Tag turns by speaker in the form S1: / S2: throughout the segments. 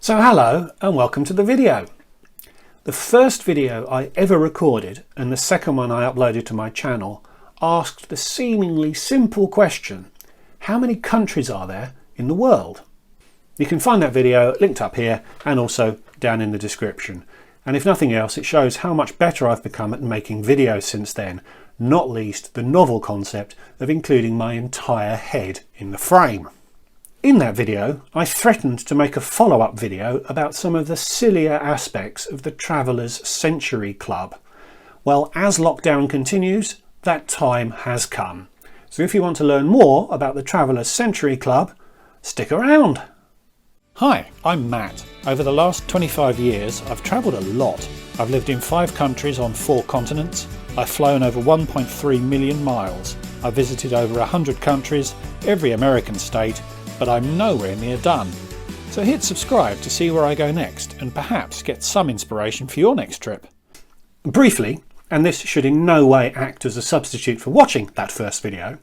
S1: So hello and welcome to the video. The first video I ever recorded and the second one I uploaded to my channel asked the seemingly simple question, how many countries are there in the world? You can find that video linked up here and also down in the description. And if nothing else, it shows how much better I've become at making videos since then, not least the novel concept of including my entire head in the frame. In that video, I threatened to make a follow-up video about some of the sillier aspects of the Traveller's Century Club. Well, as lockdown continues, that time has come. So if you want to learn more about the Traveller's Century Club, stick around. Hi, I'm Matt. Over the last 25 years, I've travelled a lot. I've lived in 5 countries on 4 continents. I've flown over 1.3 million miles. I've visited over 100 countries, every American state, but I'm nowhere near done. So hit subscribe to see where I go next and perhaps get some inspiration for your next trip. Briefly, and this should in no way act as a substitute for watching that first video,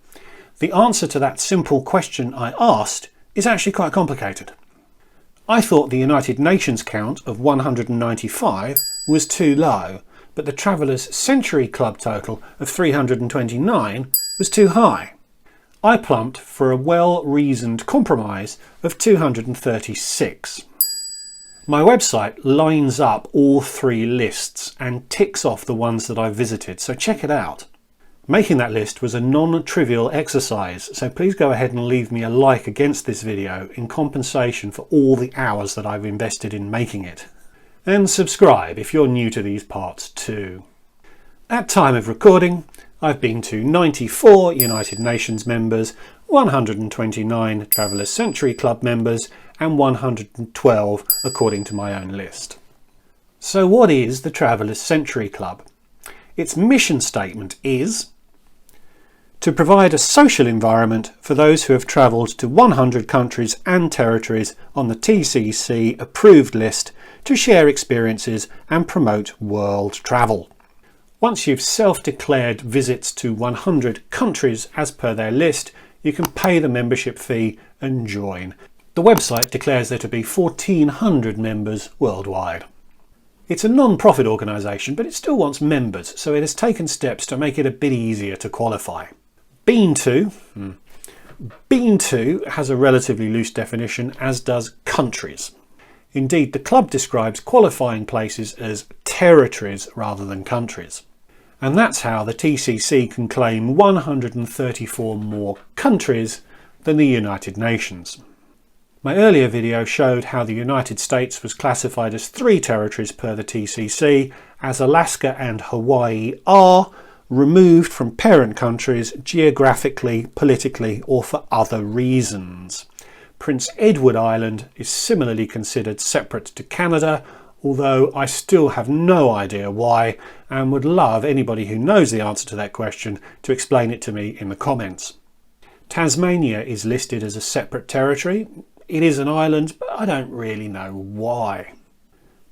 S1: the answer to that simple question I asked is actually quite complicated. I thought the United Nations count of 195 was too low, but the Traveller's Century Club total of 329 was too high. I plumped for a well-reasoned compromise of 236. My website lines up all 3 lists and ticks off the ones that I've visited, so check it out. Making that list was a non-trivial exercise, so please go ahead and leave me a like against this video in compensation for all the hours that I've invested in making it. And subscribe if you're new to these parts too. At time of recording, I've been to 94 United Nations members, 129 Traveller's Century Club members and 112 according to my own list. So what is the Traveller's Century Club? Its mission statement is to provide a social environment for those who have travelled to 100 countries and territories on the TCC approved list to share experiences and promote world travel. Once you've self-declared visits to 100 countries as per their list, you can pay the membership fee and join. The website declares there to be 1,400 members worldwide. It's a non-profit organisation, but it still wants members, so it has taken steps to make it a bit easier to qualify. Been to has a relatively loose definition, as does countries. Indeed, the club describes qualifying places as territories rather than countries. And that's how the TCC can claim 134 more countries than the United Nations. My earlier video showed how the United States was classified as 3 territories per the TCC, as Alaska and Hawaii are removed from parent countries geographically, politically or for other reasons. Prince Edward Island is similarly considered separate to Canada, although I still have no idea why and would love anybody who knows the answer to that question to explain it to me in the comments. Tasmania is listed as a separate territory. It is an island, but I don't really know why.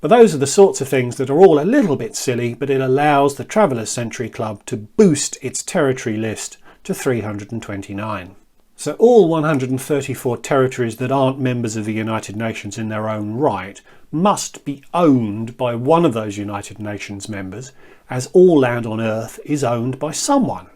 S1: But those are the sorts of things that are all a little bit silly, but it allows the Traveller's Century Club to boost its territory list to 329. So all 134 territories that aren't members of the United Nations in their own right must be owned by one of those United Nations members, as all land on Earth is owned by someone,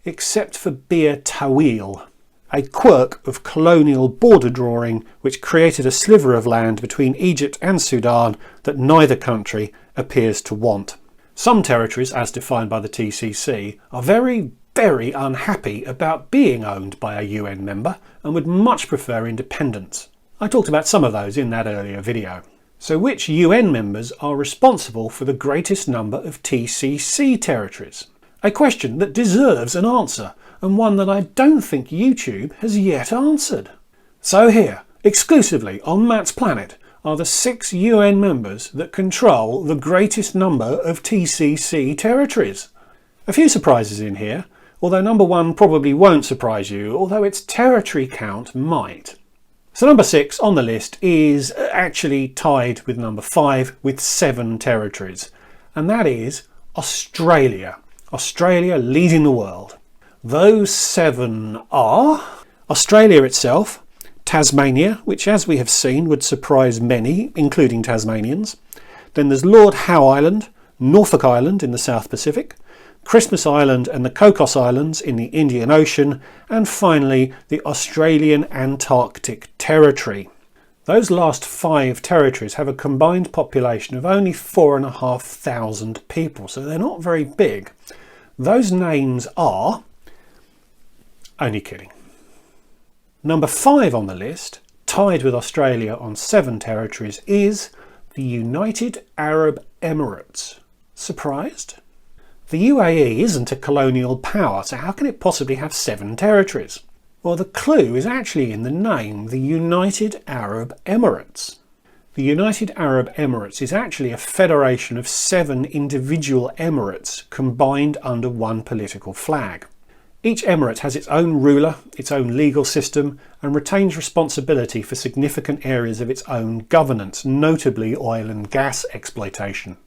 S1: except for Bir Tawil, a quirk of colonial border drawing which created a sliver of land between Egypt and Sudan that neither country appears to want. Some territories, as defined by the TCC, are very unhappy about being owned by a UN member and would much prefer independence. I talked about some of those in that earlier video. So which UN members are responsible for the greatest number of TCC territories? A question that deserves an answer, and one that I don't think YouTube has yet answered. So here, exclusively on Matt's Planet, are the 6 UN members that control the greatest number of TCC territories. A few surprises in here, although number 1 probably won't surprise you, although its territory count might. So number 6 on the list is actually tied with number 5 with 7 territories, and that is Australia. Australia leading the world. Those 7 are Australia itself, Tasmania, which as we have seen would surprise many, including Tasmanians. Then there's Lord Howe Island, Norfolk Island in the South Pacific, Christmas Island and the Cocos Islands in the Indian Ocean, and finally the Australian Antarctic Territory. Those last 5 territories have a combined population of only 4,500 people, so they're not very big. Those names are... only kidding. Number 5 on the list, tied with Australia on 7 territories, is the United Arab Emirates. Surprised? The UAE isn't a colonial power, so how can it possibly have 7 territories? Well, the clue is actually in the name, the United Arab Emirates. The United Arab Emirates is actually a federation of 7 individual emirates combined under one political flag. Each emirate has its own ruler, its own legal system, and retains responsibility for significant areas of its own governance, notably oil and gas exploitation.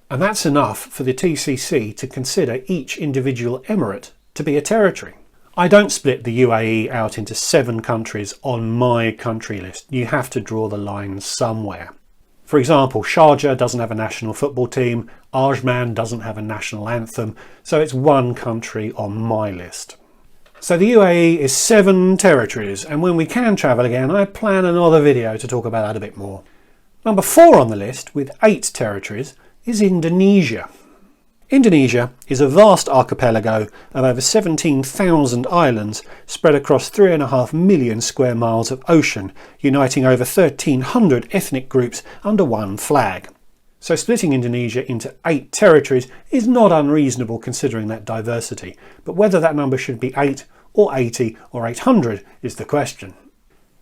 S1: And that's enough for the TCC to consider each individual emirate to be a territory. I don't split the UAE out into 7 countries on my country list. You have to draw the line somewhere. For example, Sharjah doesn't have a national football team, Ajman doesn't have a national anthem, so it's one country on my list. So the UAE is 7 territories, and when we can travel again, I plan another video to talk about that a bit more. Number 4 on the list, with 8 territories, is Indonesia. Indonesia is a vast archipelago of over 17,000 islands spread across 3.5 million square miles of ocean, uniting over 1,300 ethnic groups under one flag. So splitting Indonesia into 8 territories is not unreasonable considering that diversity, but whether that number should be 8 or 80 or 800 is the question.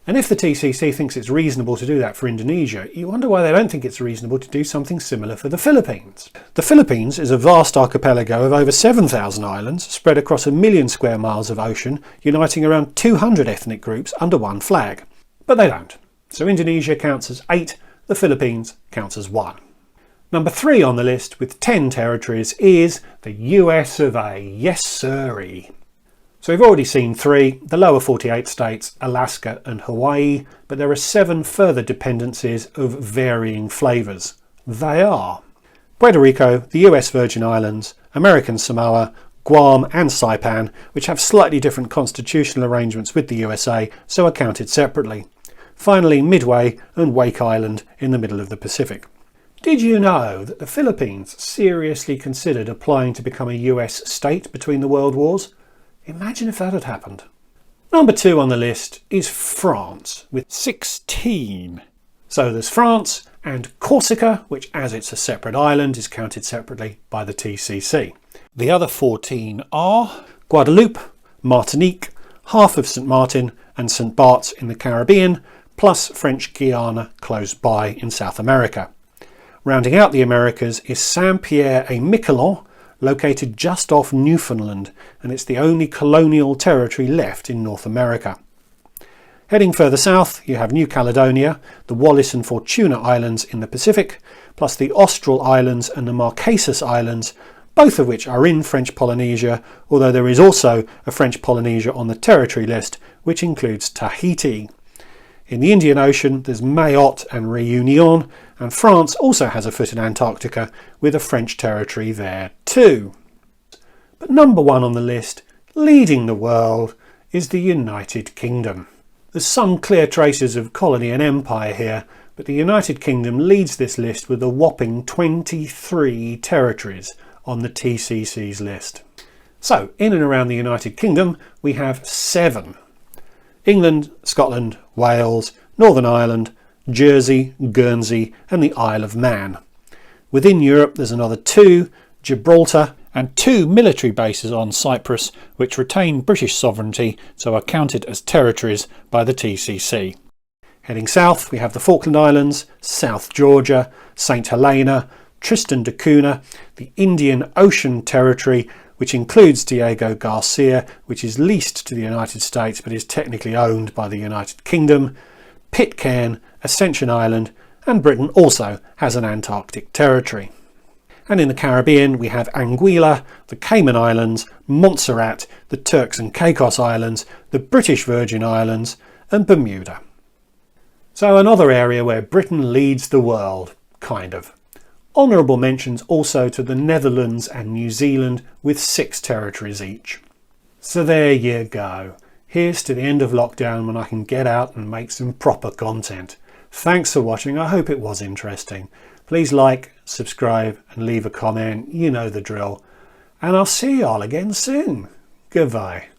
S1: And if the TCC thinks it's reasonable to do that for Indonesia, you wonder why they don't think it's reasonable to do something similar for the Philippines. The Philippines is a vast archipelago of over 7,000 islands spread across 1 million square miles of ocean, uniting around 200 ethnic groups under one flag. But they don't. So Indonesia counts as 8, the Philippines counts as 1. Number 3 on the list with 10 territories is the US of A. Yes sirree. So we've already seen 3, the lower 48 states, Alaska and Hawaii, but there are 7 further dependencies of varying flavours. They are Puerto Rico, the US Virgin Islands, American Samoa, Guam and Saipan, which have slightly different constitutional arrangements with the USA, so are counted separately. Finally, Midway and Wake Island in the middle of the Pacific. Did you know that the Philippines seriously considered applying to become a US state between the world wars? Imagine if that had happened. Number 2 on the list is France with 16. So there's France and Corsica, which as it's a separate island is counted separately by the TCC. The other 14 are Guadeloupe, Martinique, half of St Martin and St Bart's in the Caribbean, plus French Guiana close by in South America. Rounding out the Americas is Saint-Pierre-et-Miquelon, located just off Newfoundland, and it's the only colonial territory left in North America. Heading further south, you have New Caledonia, the Wallis and Fortuna Islands in the Pacific, plus the Austral Islands and the Marquesas Islands, both of which are in French Polynesia, although there is also a French Polynesia on the territory list, which includes Tahiti. In the Indian Ocean, there's Mayotte and Réunion, and France also has a foot in Antarctica, with a French territory there too. But number 1 on the list, leading the world, is the United Kingdom. There's some clear traces of colony and empire here, but the United Kingdom leads this list with a whopping 23 territories on the TCC's list. So, in and around the United Kingdom, we have 7. England, Scotland, Wales, Northern Ireland, Jersey, Guernsey and the Isle of Man. Within Europe there's another 2, Gibraltar, and 2 military bases on Cyprus which retain British sovereignty, so are counted as territories by the TCC. Heading south we have the Falkland Islands, South Georgia, St Helena, Tristan da Cunha, the Indian Ocean Territory, which includes Diego Garcia, which is leased to the United States but is technically owned by the United Kingdom, Pitcairn, Ascension Island, and Britain also has an Antarctic territory. And in the Caribbean we have Anguilla, the Cayman Islands, Montserrat, the Turks and Caicos Islands, the British Virgin Islands, and Bermuda. So another area where Britain leads the world, kind of. Honourable mentions also to the Netherlands and New Zealand with 6 territories each. So there you go. Here's to the end of lockdown when I can get out and make some proper content. Thanks for watching. I hope it was interesting. Please like, subscribe and leave a comment. You know the drill. And I'll see you all again soon. Goodbye.